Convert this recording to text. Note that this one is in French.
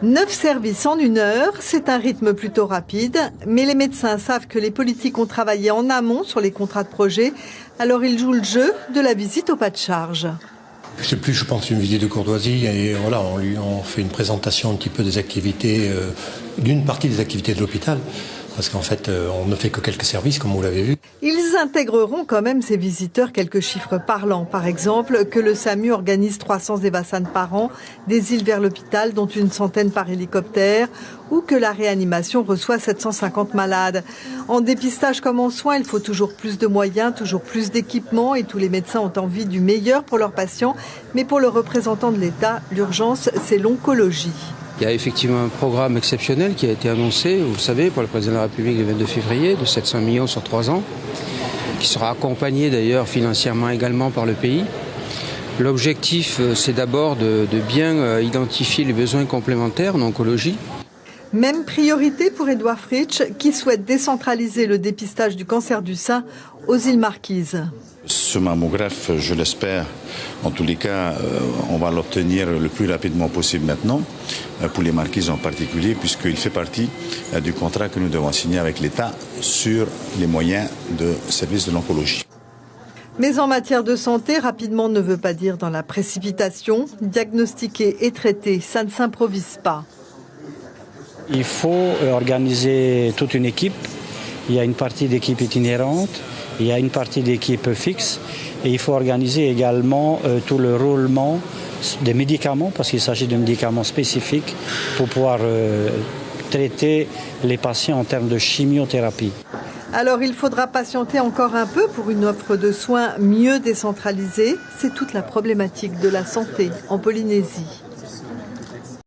9 services en 1 heure, c'est un rythme plutôt rapide, mais les médecins savent que les politiques ont travaillé en amont sur les contrats de projet, alors ils jouent le jeu de la visite au pas de charge. C'est plus, je pense, une visite de courtoisie et voilà, on fait une présentation un petit peu des activités, d'une partie des activités de l'hôpital. Parce qu'en fait, on ne fait que quelques services, comme vous l'avez vu. Ils intégreront quand même, ces visiteurs, quelques chiffres parlants. Par exemple, que le SAMU organise 300 évasans par an, des îles vers l'hôpital, dont une centaine par hélicoptère, ou que la réanimation reçoit 750 malades. En dépistage comme en soins, il faut toujours plus de moyens, toujours plus d'équipements, et tous les médecins ont envie du meilleur pour leurs patients. Mais pour le représentant de l'État, l'urgence, c'est l'oncologie. Il y a effectivement un programme exceptionnel qui a été annoncé, vous le savez, par le président de la République le 22 février, de 700 millions sur 3 ans, qui sera accompagné d'ailleurs financièrement également par le pays. L'objectif, c'est d'abord de bien identifier les besoins complémentaires en oncologie. Même priorité pour Édouard Fritsch, qui souhaite décentraliser le dépistage du cancer du sein aux îles Marquises. Ce mammographe, je l'espère, en tous les cas, on va l'obtenir le plus rapidement possible maintenant, pour les Marquises en particulier, puisqu'il fait partie du contrat que nous devons signer avec l'État sur les moyens de service de l'oncologie. Mais en matière de santé, rapidement ne veut pas dire dans la précipitation. Diagnostiquer et traiter, ça ne s'improvise pas. Il faut organiser toute une équipe. Il y a une partie d'équipe itinérante, il y a une partie d'équipe fixe et il faut organiser également tout le roulement des médicaments parce qu'il s'agit de médicaments spécifiques pour pouvoir traiter les patients en termes de chimiothérapie. Alors il faudra patienter encore un peu pour une offre de soins mieux décentralisée. C'est toute la problématique de la santé en Polynésie.